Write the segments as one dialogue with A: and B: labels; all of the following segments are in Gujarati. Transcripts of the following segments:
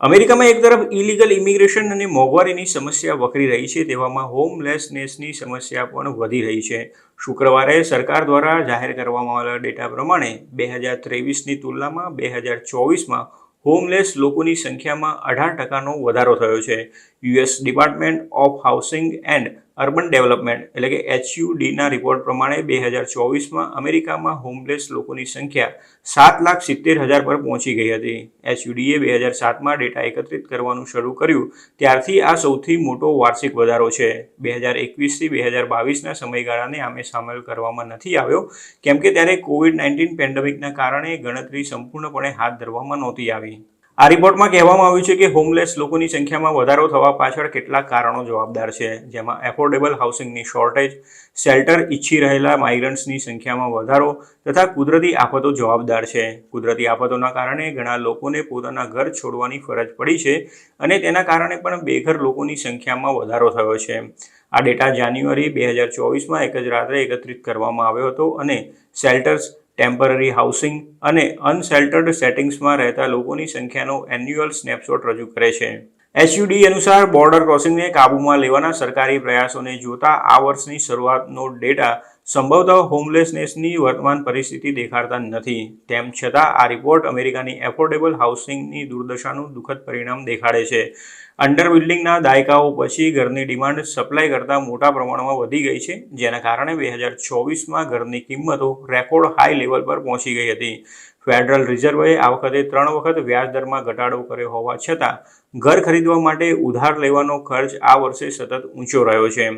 A: અમેરિકામાં એક તરફ ઇલીગલ ઇમિગ્રેશન અને મોંઘવારીની સમસ્યા વકરી રહી છે, તેવામાં હોમલેસનેસની સમસ્યા પણ વધી રહી છે. શુક્રવારે સરકાર દ્વારા જાહેર કરવામાં આવેલા ડેટા પ્રમાણે 2023ની તુલનામાં 2024માં હોમલેસ લોકોની સંખ્યામાં 18%નો વધારો થયો છે. US department of housing and urban development એટલે કે HUDના રિપોર્ટ પ્રમાણે 2024માં અમેરિકામાં હોમલેસ લોકોની સંખ્યા 7,70,000 પર પહોંચી ગઈ હતી. HUDએ 2007માં ડેટા એકત્રિત કરવાનું શરૂ કર્યું ત્યારથી આ સૌથી મોટો વાર્ષિક વધારો છે. 2021થી 2022ના સમયગાળાને આમે સામેલ કરવામાં નથી આવ્યો કેમ કે ત્યારે COVID-19 પેન્ડેમિકના કારણે ગણતરી સંપૂર્ણપણે હાથ ધરવામાં નહોતી આવી. આ રિપોર્ટમાં કહેવામાં આવ્યું છે કે હોમલેસ લોકોની સંખ્યામાં વધારો થવા પાછળ કેટલાક કારણો જવાબદાર છે, જેમાં એફોર્ડેબલ હાઉસિંગની શોર્ટેજ, શેલ્ટર ઈચ્છી રહેલા માઇગ્રન્ટ્સની સંખ્યામાં વધારો તથા કુદરતી આફતો જવાબદાર છે. કુદરતી આફતોના કારણે ઘણા લોકોને પોતાના ઘર છોડવાની ફરજ પડી છે અને તેના કારણે પણ બેઘર લોકોની સંખ્યામાં વધારો થયો છે. આ ડેટા જાન્યુઆરી 2024માં એક જ રાત્રે એકત્રિત કરવામાં આવ્યો હતો અને શેલ્ટર્સ, ટેમ્પરરી હાઉસિંગ અને અનશેલ્ટર્ડ સેટિંગ્સમાં રહેતા લોકોની સંખ્યાનો એન્યુઅલ સ્નેપશોટ રજૂ કરે છે. HUD અનુસાર બોર્ડર ક્રોસિંગને કાબૂમાં લેવાના સરકારી પ્રયાસોને જોતા આ વર્ષની શરૂઆતનો ડેટા સંભવતઃ હોમલેસનેસની વર્તમાન પરિસ્થિતિ દેખાડતા નથી. તેમ છતાં આ રિપોર્ટ અમેરિકાની એફોર્ડેબલ હાઉસિંગની દુર્દશાનું દુઃખદ પરિણામ દેખાડે છે. અંડરબિલ્ડિંગના દાયકાઓ પછી ઘરની ડિમાન્ડ સપ્લાય કરતાં મોટા પ્રમાણમાં વધી ગઈ છે, જેના કારણે 2024માં ઘરની કિંમતો રેકોર્ડ હાઈ લેવલ પર પહોંચી ગઈ હતી. ફેડરલ રિઝર્વે આ વખતે 3 વખત વ્યાજદરમાં ઘટાડો કર્યો હોવા છતાં ઘર ખરીદવા માટે ઉધાર લેવાનો ખર્ચ આ વર્ષે સતત ઊંચો રહ્યો છે.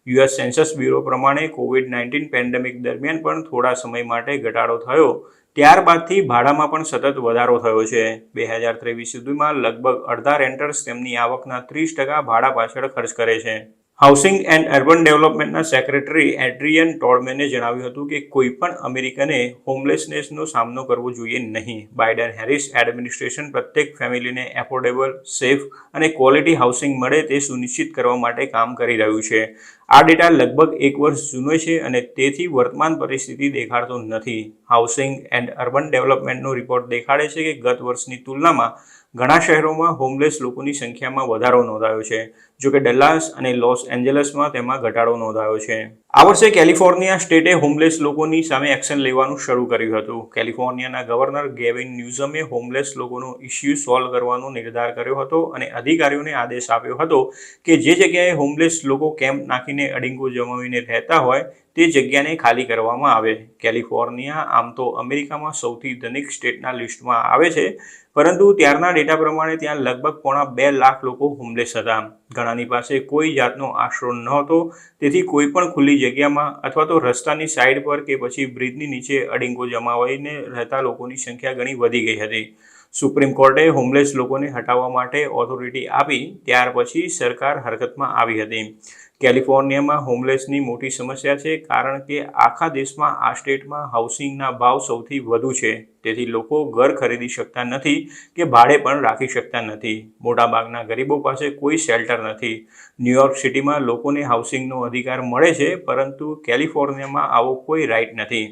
A: યુએસ સેન્સસ બ્યુરો પ્રમાણે COVID-19 પેન્ડેમિક દરમિયાન પણ થોડા સમય માટે ઘટાડો થયો, ત્યારબાદથી ભાડામાં પણ સતત વધારો થયો છે. 2023 સુધીમાં લગભગ અડધા રેન્ટર્સ તેમની આવકના 30% ભાડા પાછળ ખર્ચ કરે છે. હાઉસિંગ એન્ડ અર્બન ડેવલપમેન્ટના સેક્રેટરી એડ્રિયન ટોડમેને જણાવ્યું હતું કે કોઈપણ અમેરિકને હોમલેસનેસનો સામનો કરવો જોઈએ નહીં. બાઇડન-હેરિસ એડમિનિસ્ટ્રેશન પ્રત્યેક ફેમિલીને એફોર્ડેબલ, સેફ અને ક્વોલિટી હાઉસિંગ મળે તે સુનિશ્ચિત કરવા માટે કામ કરી રહ્યું છે. આ ડેટા લગભગ 1 વર્ષ જૂનો છે અને તેથી વર્તમાન પરિસ્થિતિ દેખાડતો નથી. હાઉસિંગ એન્ડ અર્બન ડેવલપમેન્ટનો રિપોર્ટ દેખાડે છે કે ગત વર્ષની તુલનામાં ઘણા શહેરોમાં હોમલેસ લોકોની સંખ્યામાં વધારો નોંધાયો છે, જોકે ડલ્લાસ અને લોસ એન્જલસમાં તેમાં ઘટાડો નોંધાયો છે. આ વર્ષે કેલિફોર્નિયા સ્ટેટે હોમલેસ લોકોની સામે એક્શન લેવાનું શરૂ કર્યું હતું. કેલિફોર્નિયાના ગવર્નર ગેવિન ન્યૂસમે હોમલેસ લોકોનો ઇસ્યુ સોલ્વ કરવાનો નિર્ધાર કર્યો હતો અને અધિકારીઓને આદેશ આપ્યો હતો કે જે જગ્યાએ હોમલેસ લોકો કેમ્પ નાખીને અડીંગો જમાવીને રહેતા હોય તે જગ્યાને ખાલી કરવામાં આવે. કેલિફોર્નિયા આમ તો અમેરિકામાં સૌથી ધનિક સ્ટેટના લિસ્ટમાં આવે છે, પરંતુ ત્યારના ડેટા પ્રમાણે ત્યાં લગભગ 2.5 લાખ લોકો હોમલેસ હતા. ઘણાની પાસે કોઈ જાતનો આશરો નહોતો, તેથી કોઈ પણ ખુલ્લી જગ્યામાં અથવા તો રસ્તાની સાઈડ પર કે પછી બ્રિજની નીચે અડીંગો જમાવીને રહેતા લોકોની સંખ્યા ઘણી વધી ગઈ હતી. સુપ્રીમ કોર્ટે હોમલેસ લોકોને હટાવવા માટે ઓથોરિટી આપી ત્યાર પછી સરકાર હરકતમાં આવી હતી. કેલિફોર્નિયામાં હોમલેસની મોટી સમસ્યા છે કારણ કે આખા દેશમાં આ સ્ટેટમાં હાઉસિંગના ભાવ સૌથી વધુ છે, તેથી લોકો ઘર ખરીદી શકતા નથી કે ભાડે પણ રાખી શકતા નથી. મોટાભાગના ગરીબો પાસે કોઈ શેલ્ટર નથી. ન્યૂયોર્ક સિટીમાં લોકોને હાઉસિંગનો અધિકાર મળે છે, પરંતુ કેલિફોર્નિયામાં આવો કોઈ રાઇટ નથી.